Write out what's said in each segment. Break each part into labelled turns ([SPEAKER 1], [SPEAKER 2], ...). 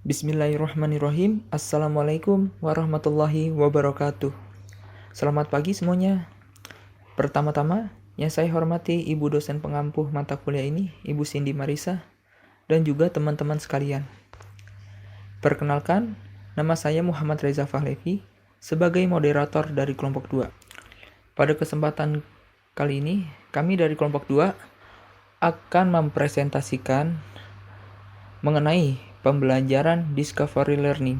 [SPEAKER 1] Bismillahirrahmanirrahim. Assalamualaikum warahmatullahi wabarakatuh. Selamat pagi semuanya. Pertama-tama, yang saya hormati Ibu dosen pengampu mata kuliah ini, Ibu Cindy Marisa, dan juga teman-teman sekalian. Perkenalkan, nama saya Muhammad Reza Fahlevi sebagai moderator dari kelompok 2. Pada kesempatan kali ini, kami dari kelompok 2 akan mempresentasikan mengenai pembelajaran discovery learning.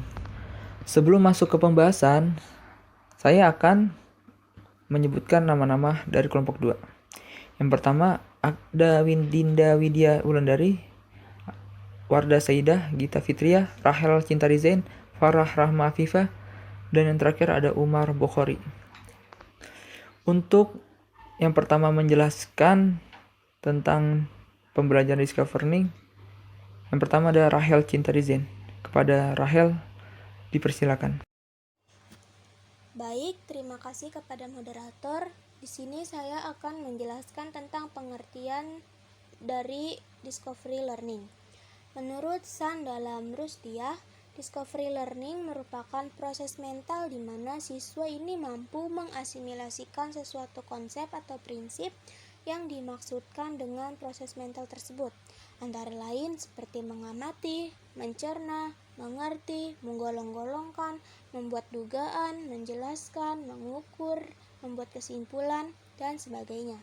[SPEAKER 1] Sebelum masuk ke pembahasan, saya akan menyebutkan nama-nama dari kelompok 2. Yang pertama, ada Dinda Widya Wulandari, Wardah Saidah, Gita Fitria, Rahel Cinta Rizain, Farah Rahma Afifah, dan yang terakhir ada Umar Bukhari. Untuk yang pertama menjelaskan tentang pembelajaran discovery learning, yang pertama ada Rahel Cinta Rizain. Kepada Rahel, dipersilakan.
[SPEAKER 2] Baik, terima kasih kepada moderator. Di sini saya akan menjelaskan tentang pengertian dari discovery learning. Menurut San dalam Rushdiyah, discovery learning merupakan proses mental di mana siswa ini mampu mengasimilasikan sesuatu konsep atau prinsip yang dimaksudkan dengan proses mental tersebut, antara lain seperti mengamati, mencerna, mengerti, menggolong-golongkan, membuat dugaan, menjelaskan, mengukur, membuat kesimpulan, dan sebagainya.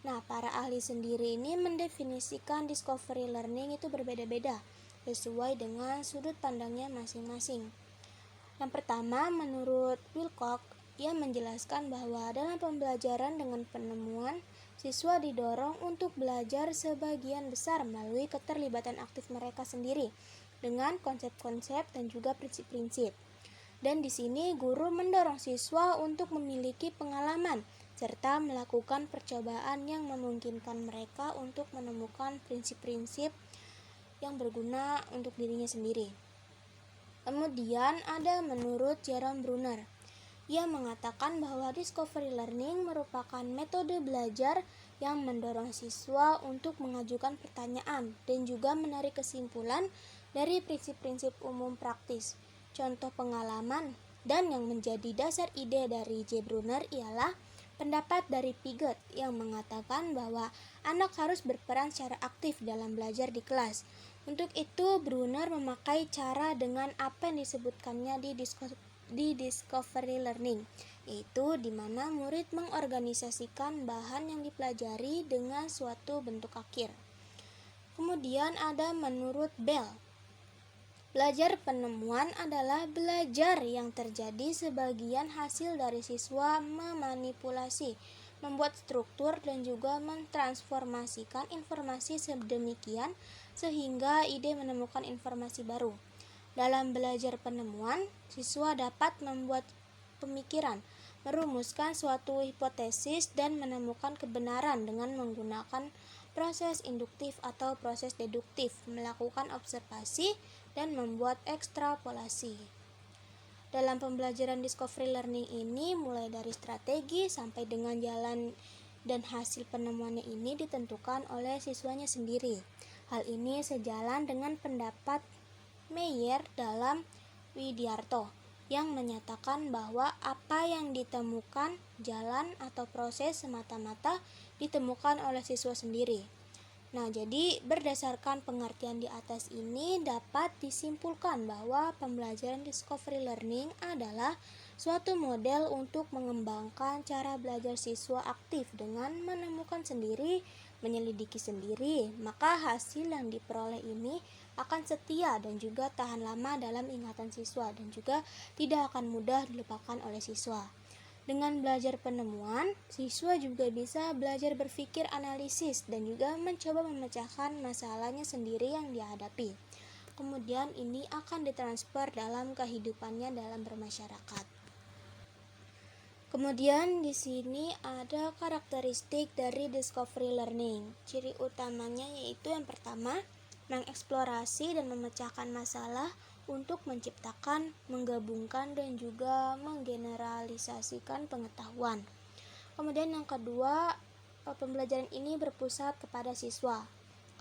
[SPEAKER 2] Nah, para ahli sendiri ini mendefinisikan discovery learning itu berbeda-beda, sesuai dengan sudut pandangnya masing-masing. Yang pertama, menurut Wilcock, ia menjelaskan bahwa dalam pembelajaran dengan penemuan, siswa didorong untuk belajar sebagian besar melalui keterlibatan aktif mereka sendiri dengan konsep-konsep dan juga prinsip-prinsip. Dan di sini guru mendorong siswa untuk memiliki pengalaman serta melakukan percobaan yang memungkinkan mereka untuk menemukan prinsip-prinsip yang berguna untuk dirinya sendiri. Kemudian ada menurut Jerome Bruner. Ia mengatakan bahwa discovery learning merupakan metode belajar yang mendorong siswa untuk mengajukan pertanyaan dan juga menarik kesimpulan dari prinsip-prinsip umum praktis, contoh pengalaman, dan yang menjadi dasar ide dari J. Bruner ialah pendapat dari Piaget yang mengatakan bahwa anak harus berperan secara aktif dalam belajar di kelas. Untuk itu, Bruner memakai cara dengan apa yang disebutkannya di discovery learning, yaitu di mana murid mengorganisasikan bahan yang dipelajari dengan suatu bentuk akhir. Kemudian ada menurut Bell. Belajar penemuan adalah belajar yang terjadi sebagian hasil dari siswa memanipulasi, membuat struktur dan juga mentransformasikan informasi sedemikian sehingga ide menemukan informasi baru. Dalam belajar penemuan, siswa dapat membuat pemikiran, merumuskan suatu hipotesis dan menemukan kebenaran dengan menggunakan proses induktif atau proses deduktif, melakukan observasi, dan membuat ekstrapolasi. Dalam pembelajaran discovery learning ini, mulai dari strategi sampai dengan jalan dan hasil penemuannya ini ditentukan oleh siswanya sendiri. Hal ini sejalan dengan pendapat Meyer dalam Widyarto yang menyatakan bahwa apa yang ditemukan jalan atau proses semata-mata ditemukan oleh siswa sendiri. Nah, jadi berdasarkan pengertian di atas ini dapat disimpulkan bahwa pembelajaran discovery learning adalah suatu model untuk mengembangkan cara belajar siswa aktif dengan menemukan sendiri, menyelidiki sendiri, maka hasil yang diperoleh ini akan setia dan juga tahan lama dalam ingatan siswa dan juga tidak akan mudah dilupakan oleh siswa. Dengan belajar penemuan, siswa juga bisa belajar berpikir analisis dan juga mencoba memecahkan masalahnya sendiri yang dihadapi. Kemudian ini akan ditransfer dalam kehidupannya dalam bermasyarakat. Kemudian di sini ada karakteristik dari discovery learning. Ciri utamanya yaitu yang pertama, mengeksplorasi dan memecahkan masalah untuk menciptakan, menggabungkan, dan juga menggeneralisasikan pengetahuan. Kemudian yang kedua, pembelajaran ini berpusat kepada siswa.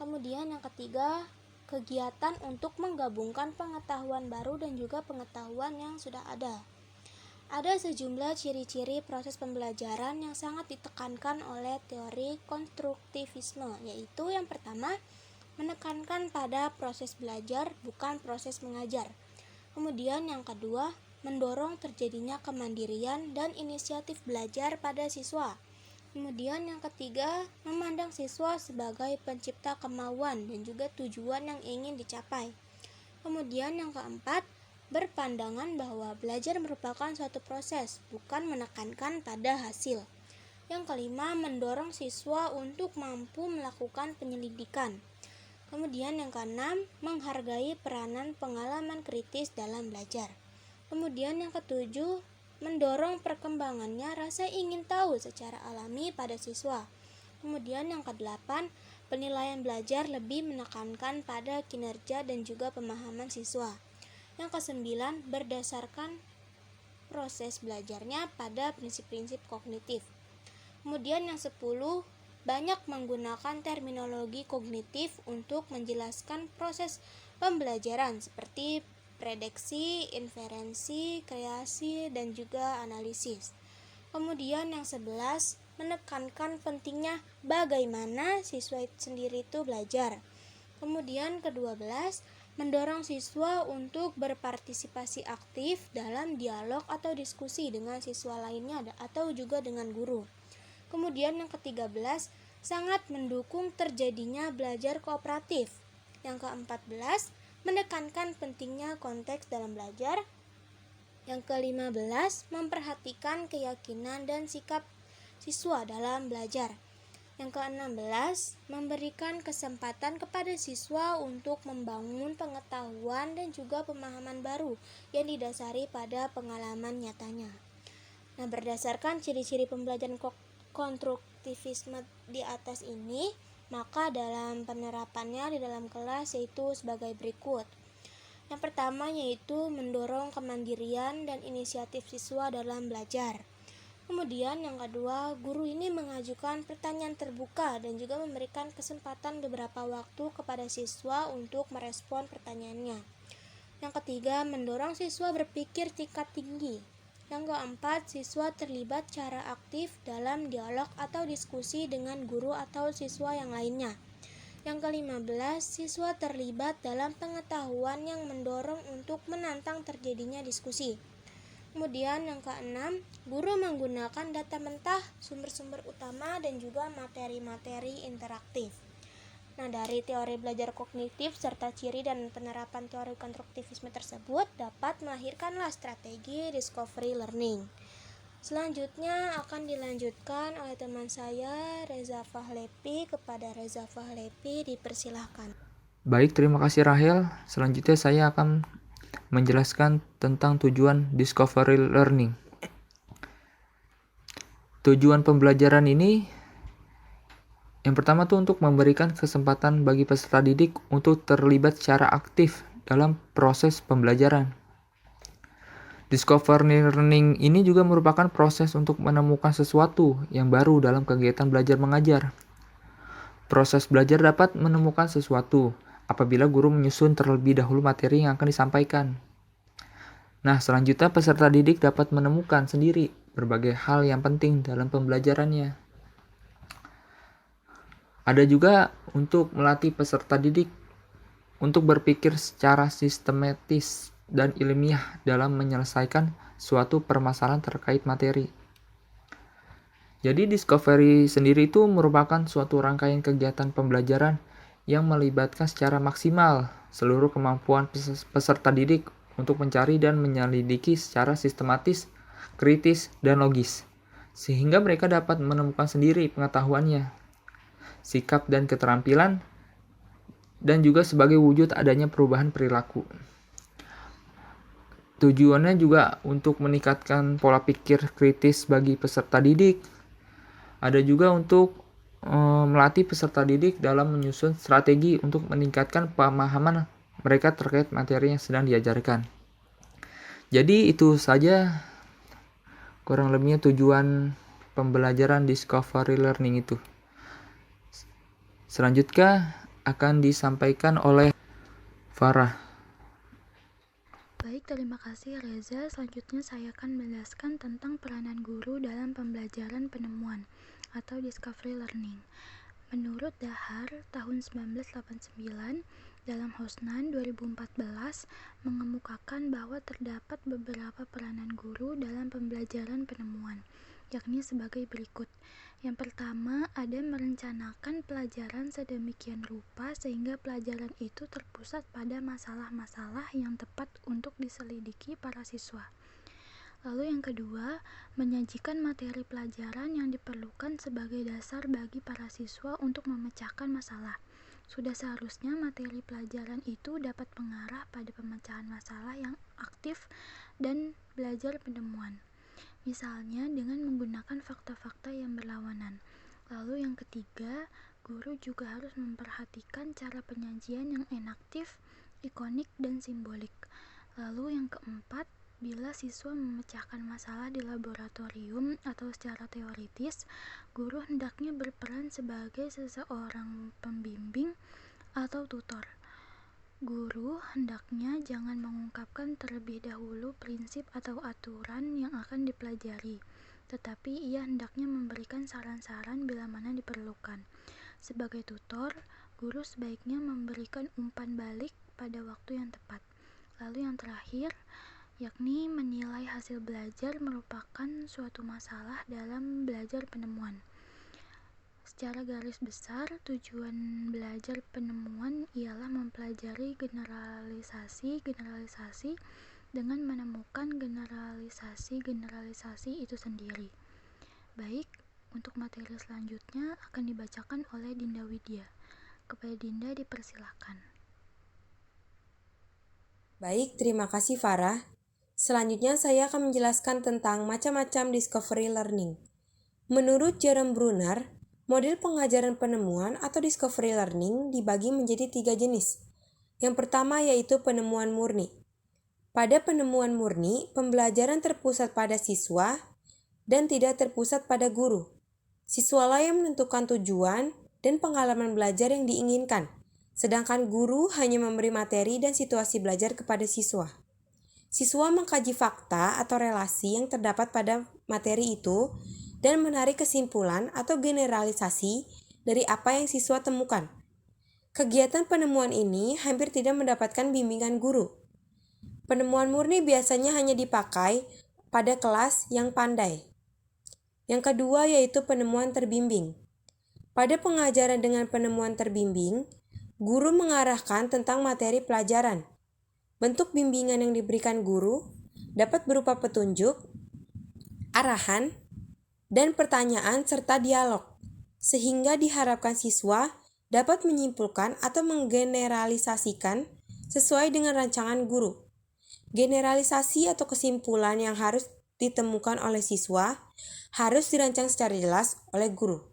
[SPEAKER 2] Kemudian yang ketiga, kegiatan untuk menggabungkan pengetahuan baru dan juga pengetahuan yang sudah ada. Ada sejumlah ciri-ciri proses pembelajaran yang sangat ditekankan oleh teori konstruktivisme, yaitu yang pertama, menekankan pada proses belajar bukan proses mengajar. Kemudian yang kedua, mendorong terjadinya kemandirian dan inisiatif belajar pada siswa. Kemudian yang ketiga, memandang siswa sebagai pencipta kemauan dan juga tujuan yang ingin dicapai. Kemudian yang keempat, berpandangan bahwa belajar merupakan suatu proses, bukan menekankan pada hasil. Yang kelima, mendorong siswa untuk mampu melakukan penyelidikan. Kemudian yang keenam, menghargai peranan pengalaman kritis dalam belajar. Kemudian yang ketujuh, mendorong perkembangannya rasa ingin tahu secara alami pada siswa. Kemudian yang kedelapan, penilaian belajar lebih menekankan pada kinerja dan juga pemahaman siswa. Yang kesembilan, berdasarkan proses belajarnya pada prinsip-prinsip kognitif. Kemudian yang 10, banyak menggunakan terminologi kognitif untuk menjelaskan proses pembelajaran seperti prediksi, inferensi, kreasi, dan juga analisis. Kemudian yang 11, menekankan pentingnya bagaimana siswa sendiri itu belajar. Kemudian ke-12, mendorong siswa untuk berpartisipasi aktif dalam dialog atau diskusi dengan siswa lainnya atau juga dengan guru. Kemudian yang ke-13, sangat mendukung terjadinya belajar kooperatif. Yang ke-14, menekankan pentingnya konteks dalam belajar. Yang ke-15, memperhatikan keyakinan dan sikap siswa dalam belajar. Yang ke-16, memberikan kesempatan kepada siswa untuk membangun pengetahuan dan juga pemahaman baru yang didasari pada pengalaman nyatanya. Nah, berdasarkan ciri-ciri pembelajaran konstruktivisme di atas ini, maka dalam penerapannya di dalam kelas yaitu sebagai berikut. Yang pertama yaitu mendorong kemandirian dan inisiatif siswa dalam belajar. Kemudian yang kedua, guru ini mengajukan pertanyaan terbuka dan juga memberikan kesempatan beberapa waktu kepada siswa untuk merespon pertanyaannya. Yang ketiga, mendorong siswa berpikir tingkat tinggi. Yang keempat, siswa terlibat secara aktif dalam dialog atau diskusi dengan guru atau siswa yang lainnya. Yang ke-15, siswa terlibat dalam pengetahuan yang mendorong untuk menantang terjadinya diskusi. Kemudian yang ke-6, guru menggunakan data mentah, sumber-sumber utama, dan juga materi-materi interaktif. Nah, dari teori belajar kognitif serta ciri dan penerapan teori konstruktivisme tersebut dapat melahirkanlah strategi discovery learning. Selanjutnya akan dilanjutkan oleh teman saya Reza Fahlepi. Kepada Reza Fahlepi dipersilahkan.
[SPEAKER 1] Baik, terima kasih Rahel. Selanjutnya saya akan menjelaskan tentang tujuan discovery learning. Tujuan pembelajaran ini yang pertama tuh untuk memberikan kesempatan bagi peserta didik untuk terlibat secara aktif dalam proses pembelajaran. Discovery learning ini juga merupakan proses untuk menemukan sesuatu yang baru dalam kegiatan belajar mengajar. Proses belajar dapat menemukan sesuatu apabila guru menyusun terlebih dahulu materi yang akan disampaikan. Nah, selanjutnya peserta didik dapat menemukan sendiri berbagai hal yang penting dalam pembelajarannya. Ada juga untuk melatih peserta didik untuk berpikir secara sistematis dan ilmiah dalam menyelesaikan suatu permasalahan terkait materi. Jadi discovery sendiri itu merupakan suatu rangkaian kegiatan pembelajaran yang melibatkan secara maksimal seluruh kemampuan peserta didik untuk mencari dan menyelidiki secara sistematis, kritis, dan logis, sehingga mereka dapat menemukan sendiri pengetahuannya, sikap dan keterampilan, dan juga sebagai wujud adanya perubahan perilaku. Tujuannya juga untuk meningkatkan pola pikir kritis bagi peserta didik. Ada juga untuk melatih peserta didik dalam menyusun strategi untuk meningkatkan pemahaman mereka terkait materi yang sedang diajarkan. Jadi itu saja kurang lebihnya tujuan pembelajaran discovery learning itu. Selanjutnya akan disampaikan oleh Farah.
[SPEAKER 3] Baik, terima kasih Reza. Selanjutnya saya akan menjelaskan tentang peranan guru dalam pembelajaran penemuan atau discovery learning. Menurut Dahar tahun 1989, dalam Hosnan 2014 mengemukakan bahwa terdapat beberapa peranan guru dalam pembelajaran penemuan, yakni sebagai berikut. Yang pertama, ada merencanakan pelajaran sedemikian rupa sehingga pelajaran itu terpusat pada masalah-masalah yang tepat untuk diselidiki para siswa. Lalu yang kedua, menyajikan materi pelajaran yang diperlukan sebagai dasar bagi para siswa untuk memecahkan masalah. Sudah seharusnya materi pelajaran itu dapat mengarah pada pemecahan masalah yang aktif dan belajar penemuan. Misalnya dengan menggunakan fakta-fakta yang berlawanan. Lalu yang ketiga, guru juga harus memperhatikan cara penyajian yang enaktif, ikonik, dan simbolik. Lalu yang keempat, bila siswa memecahkan masalah di laboratorium atau secara teoritis, guru hendaknya berperan sebagai seseorang pembimbing atau tutor. Guru hendaknya jangan mengungkapkan terlebih dahulu prinsip atau aturan yang akan dipelajari, tetapi ia hendaknya memberikan saran-saran bila mana diperlukan. Sebagai tutor, guru sebaiknya memberikan umpan balik pada waktu yang tepat. Lalu yang terakhir, yakni menilai hasil belajar merupakan suatu masalah dalam belajar penemuan. Secara garis besar, tujuan belajar penemuan ialah mempelajari generalisasi dengan menemukan generalisasi itu sendiri. Baik, untuk materi selanjutnya akan dibacakan oleh Dinda Widya. Kepada Dinda dipersilakan.
[SPEAKER 4] Baik, terima kasih Farah. Selanjutnya saya akan menjelaskan tentang macam-macam discovery learning. Menurut Jerome Bruner, model pengajaran penemuan atau discovery learning dibagi menjadi 3 jenis. Yang pertama yaitu penemuan murni. Pada penemuan murni, pembelajaran terpusat pada siswa dan tidak terpusat pada guru. Siswalah yang menentukan tujuan dan pengalaman belajar yang diinginkan, sedangkan guru hanya memberi materi dan situasi belajar kepada siswa. Siswa mengkaji fakta atau relasi yang terdapat pada materi itu dan menarik kesimpulan atau generalisasi dari apa yang siswa temukan. Kegiatan penemuan ini hampir tidak mendapatkan bimbingan guru. Penemuan murni biasanya hanya dipakai pada kelas yang pandai. Yang kedua yaitu penemuan terbimbing. Pada pengajaran dengan penemuan terbimbing, guru mengarahkan tentang materi pelajaran. Bentuk bimbingan yang diberikan guru dapat berupa petunjuk, arahan, dan pertanyaan serta dialog, sehingga diharapkan siswa dapat menyimpulkan atau menggeneralisasikan sesuai dengan rancangan guru. Generalisasi atau kesimpulan yang harus ditemukan oleh siswa harus dirancang secara jelas oleh guru.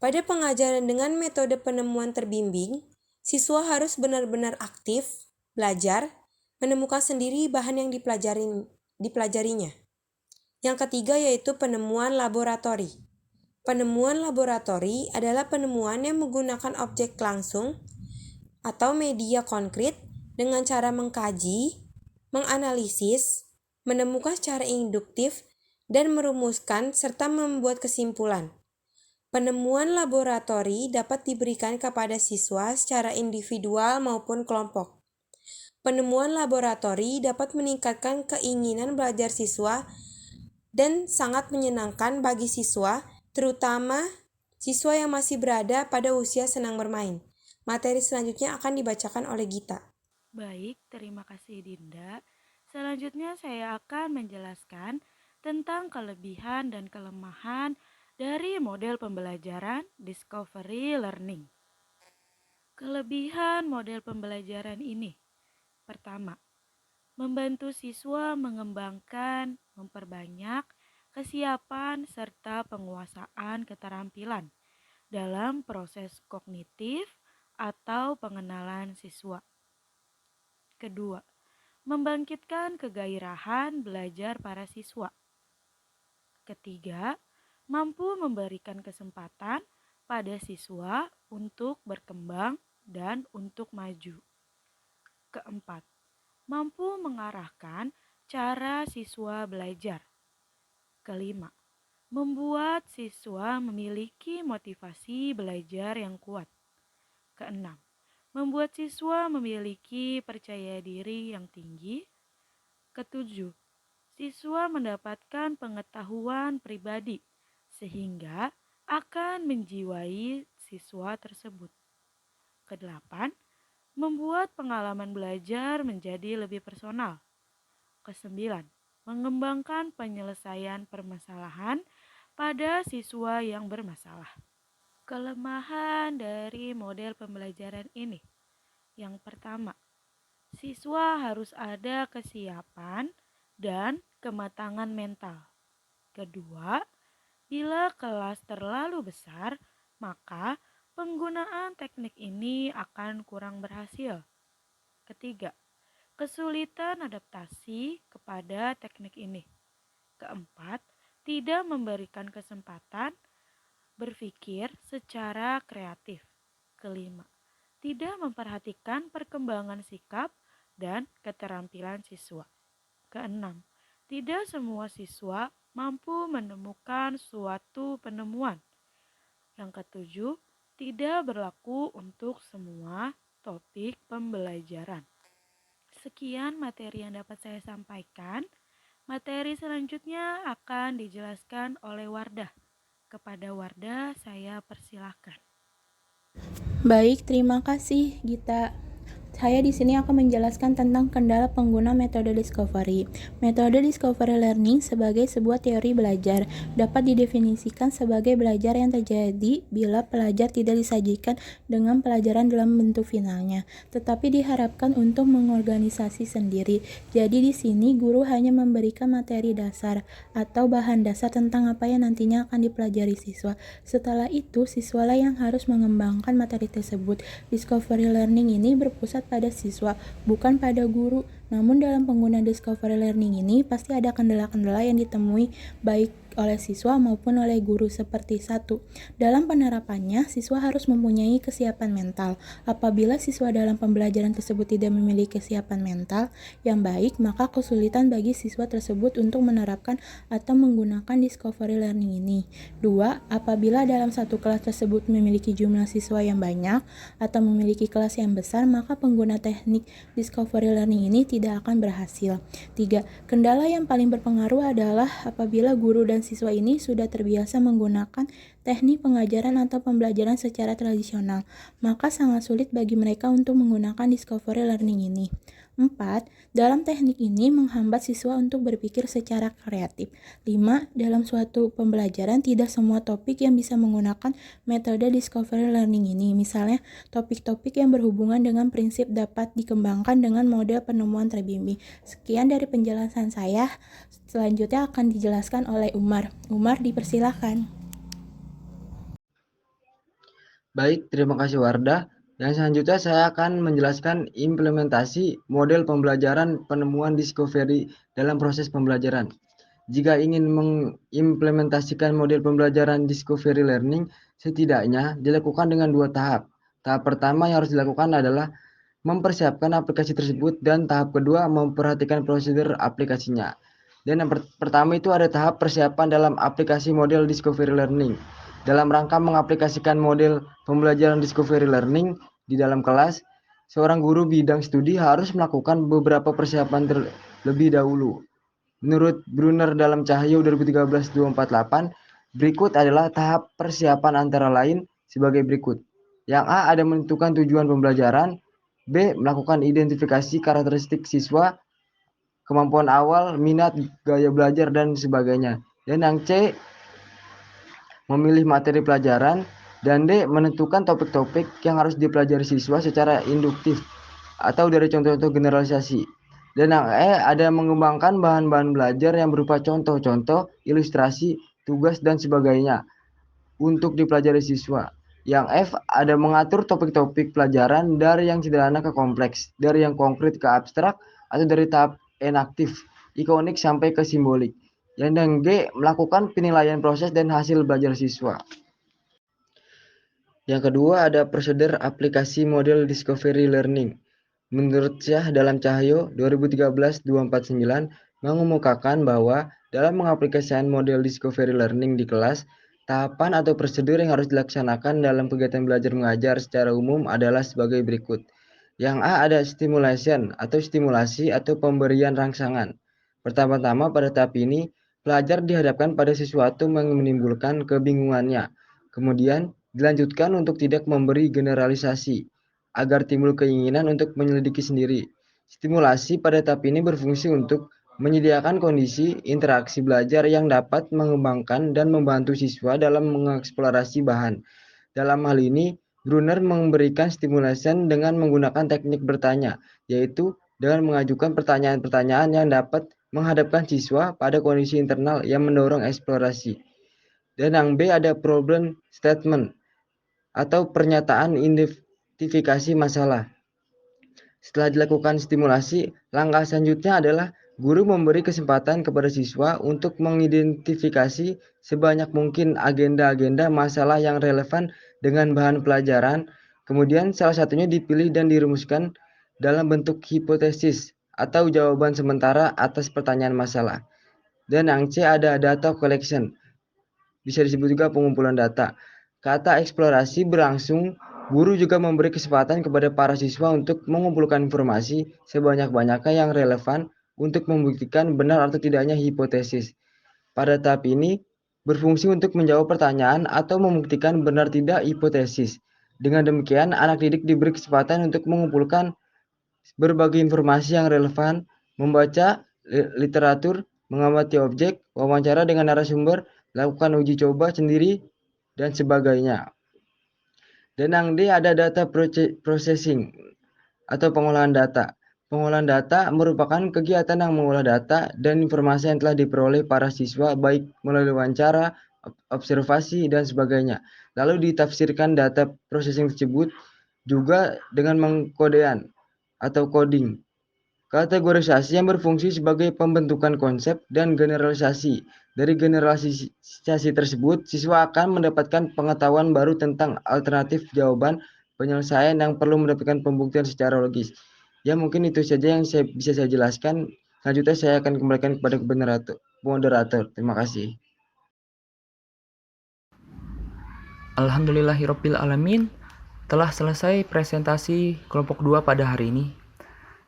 [SPEAKER 4] Pada pengajaran dengan metode penemuan terbimbing, siswa harus benar-benar aktif, belajar, menemukan sendiri bahan yang dipelajarinya. Yang ketiga yaitu penemuan laboratori. Penemuan laboratori adalah penemuan yang menggunakan objek langsung atau media konkret dengan cara mengkaji, menganalisis, menemukan secara induktif, dan merumuskan serta membuat kesimpulan. Penemuan laboratori dapat diberikan kepada siswa secara individual maupun kelompok. Penemuan laboratori dapat meningkatkan keinginan belajar siswa dan sangat menyenangkan bagi siswa, terutama siswa yang masih berada pada usia senang bermain. Materi selanjutnya akan dibacakan oleh Gita.
[SPEAKER 5] Baik, terima kasih Dinda. Selanjutnya saya akan menjelaskan tentang kelebihan dan kelemahan dari model pembelajaran discovery learning. Kelebihan model pembelajaran ini. Pertama, membantu siswa mengembangkan, memperbanyak kesiapan serta penguasaan keterampilan dalam proses kognitif atau pengenalan siswa. Kedua, membangkitkan kegairahan belajar para siswa. Ketiga, mampu memberikan kesempatan pada siswa untuk berkembang dan untuk maju. Keempat, mampu mengarahkan cara siswa belajar. Kelima, membuat siswa memiliki motivasi belajar yang kuat. Keenam, membuat siswa memiliki percaya diri yang tinggi. Ketujuh, siswa mendapatkan pengetahuan pribadi sehingga akan menjiwai siswa tersebut. Kedelapan, membuat pengalaman belajar menjadi lebih personal. Kesembilan, mengembangkan penyelesaian permasalahan pada siswa yang bermasalah. Kelemahan dari model pembelajaran ini. Yang pertama, siswa harus ada kesiapan dan kematangan mental. Kedua, bila kelas terlalu besar, maka penggunaan teknik ini akan kurang berhasil. Ketiga, kesulitan adaptasi kepada teknik ini. Keempat, tidak memberikan kesempatan berpikir secara kreatif. Kelima, tidak memperhatikan perkembangan sikap dan keterampilan siswa. Keenam, tidak semua siswa mampu menemukan suatu penemuan. Yang ketujuh, tidak berlaku untuk semua topik pembelajaran. Sekian materi yang dapat saya sampaikan. Materi selanjutnya akan dijelaskan oleh Wardah. Kepada Wardah, saya persilahkan.
[SPEAKER 3] Baik, terima kasih Gita. Saya di sini akan menjelaskan tentang kendala pengguna metode discovery. Metode discovery learning sebagai sebuah teori belajar dapat didefinisikan sebagai belajar yang terjadi bila pelajar tidak disajikan dengan pelajaran dalam bentuk finalnya, tetapi diharapkan untuk mengorganisasi sendiri. Jadi di sini guru hanya memberikan materi dasar atau bahan dasar tentang apa yang nantinya akan dipelajari siswa. Setelah itu, siswalah yang harus mengembangkan materi tersebut. Discovery learning ini berpusat pada siswa, bukan pada guru. Namun dalam penggunaan discovery learning ini pasti ada kendala-kendala yang ditemui baik oleh siswa maupun oleh guru seperti satu. Dalam penerapannya, siswa harus mempunyai kesiapan mental. Apabila siswa dalam pembelajaran tersebut tidak memiliki kesiapan mental yang baik, maka kesulitan bagi siswa tersebut untuk menerapkan atau menggunakan discovery learning ini. 2. Apabila dalam satu kelas tersebut memiliki jumlah siswa yang banyak atau memiliki kelas yang besar, maka pengguna teknik discovery learning ini tidak akan berhasil. 3. Kendala yang paling berpengaruh adalah apabila guru dan siswa ini sudah terbiasa menggunakan teknik pengajaran atau pembelajaran secara tradisional, maka sangat sulit bagi mereka untuk menggunakan discovery learning ini. 4. Dalam teknik ini menghambat siswa untuk berpikir secara kreatif. 5. Dalam suatu pembelajaran tidak semua topik yang bisa menggunakan metode discovery learning ini. Misalnya, topik-topik yang berhubungan dengan prinsip dapat dikembangkan dengan model penemuan terbimbing. Sekian dari penjelasan saya. Selanjutnya akan dijelaskan oleh Umar. Umar, dipersilakan.
[SPEAKER 6] Baik, terima kasih Wardah. Yang selanjutnya saya akan menjelaskan implementasi model pembelajaran penemuan discovery dalam proses pembelajaran. Jika ingin mengimplementasikan model pembelajaran discovery learning, setidaknya dilakukan dengan 2 tahap. Tahap pertama yang harus dilakukan adalah mempersiapkan aplikasi tersebut dan tahap kedua memperhatikan prosedur aplikasinya. Dan yang pertama itu ada tahap persiapan dalam aplikasi model discovery learning. Dalam rangka mengaplikasikan model pembelajaran discovery learning di dalam kelas, seorang guru bidang studi harus melakukan beberapa persiapan terlebih dahulu. Menurut Brunner dalam Cahyo 2013-248, berikut adalah tahap persiapan antara lain sebagai berikut. Yang A ada menentukan tujuan pembelajaran, B melakukan identifikasi karakteristik siswa, kemampuan awal, minat, gaya belajar, dan sebagainya. Dan yang C memilih materi pelajaran, dan D menentukan topik-topik yang harus dipelajari siswa secara induktif atau dari contoh-contoh generalisasi. Dan yang E ada mengembangkan bahan-bahan belajar yang berupa contoh-contoh, ilustrasi, tugas, dan sebagainya untuk dipelajari siswa. Yang F ada mengatur topik-topik pelajaran dari yang sederhana ke kompleks, dari yang konkret ke abstrak, atau dari tahap enaktif, ikonik sampai ke simbolik. Yang G melakukan penilaian proses dan hasil belajar siswa. Yang kedua ada prosedur aplikasi model discovery learning. Menurut Syah Dalam Cahyo 2013-249 mengemukakan bahwa dalam mengaplikasikan model discovery learning di kelas, tahapan atau prosedur yang harus dilaksanakan dalam kegiatan belajar mengajar secara umum adalah sebagai berikut. Yang A ada stimulation atau stimulasi atau pemberian rangsangan. Pertama-tama pada tahap ini, pelajar dihadapkan pada sesuatu yang menimbulkan kebingungannya. Kemudian dilanjutkan untuk tidak memberi generalisasi, agar timbul keinginan untuk menyelidiki sendiri. Stimulasi pada tahap ini berfungsi untuk menyediakan kondisi interaksi belajar yang dapat mengembangkan dan membantu siswa dalam mengeksplorasi bahan. Dalam hal ini, Brunner memberikan stimulasi dengan menggunakan teknik bertanya, yaitu dengan mengajukan pertanyaan-pertanyaan yang dapat menghadapkan siswa pada kondisi internal yang mendorong eksplorasi. Dan yang B ada problem statement atau pernyataan identifikasi masalah. Setelah dilakukan stimulasi, langkah selanjutnya adalah guru memberi kesempatan kepada siswa untuk mengidentifikasi sebanyak mungkin agenda-agenda masalah yang relevan dengan bahan pelajaran. Kemudian salah satunya dipilih dan dirumuskan dalam bentuk hipotesis atau jawaban sementara atas pertanyaan masalah. Dan yang C ada data collection, bisa disebut juga pengumpulan data. Kata eksplorasi berlangsung, guru juga memberi kesempatan kepada para siswa untuk mengumpulkan informasi sebanyak-banyaknya yang relevan untuk membuktikan benar atau tidaknya hipotesis. Pada tahap ini, berfungsi untuk menjawab pertanyaan atau membuktikan benar tidak hipotesis. Dengan demikian, anak didik diberi kesempatan untuk mengumpulkan berbagai informasi yang relevan, membaca literatur, mengamati objek, wawancara dengan narasumber, lakukan uji coba sendiri, dan sebagainya. Dan yang D ada data processing atau pengolahan data. Pengolahan data merupakan kegiatan yang mengolah data dan informasi yang telah diperoleh para siswa baik melalui wawancara, observasi, dan sebagainya. Lalu ditafsirkan data processing tersebut juga dengan mengkodean atau coding. Kategorisasi yang berfungsi sebagai pembentukan konsep dan generalisasi. Dari generalisasi tersebut, siswa akan mendapatkan pengetahuan baru tentang alternatif jawaban penyelesaian yang perlu mendapatkan pembuktian secara logis. Ya, mungkin itu saja yang bisa saya jelaskan. Selanjutnya saya akan kembalikan kepada moderator. Terima kasih.
[SPEAKER 1] Alhamdulillahirabbil alamin, telah selesai presentasi kelompok 2 pada hari ini.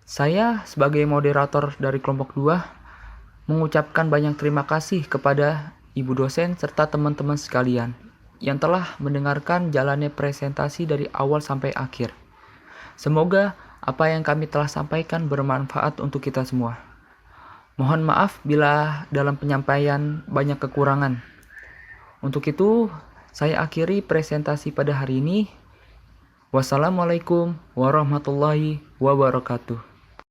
[SPEAKER 1] Saya sebagai moderator dari kelompok 2 mengucapkan banyak terima kasih kepada ibu dosen serta teman-teman sekalian yang telah mendengarkan jalannya presentasi dari awal sampai akhir. Semoga apa yang kami telah sampaikan bermanfaat untuk kita semua. Mohon maaf bila dalam penyampaian banyak kekurangan. Untuk itu, saya akhiri presentasi pada hari ini. Wassalamualaikum warahmatullahi wabarakatuh.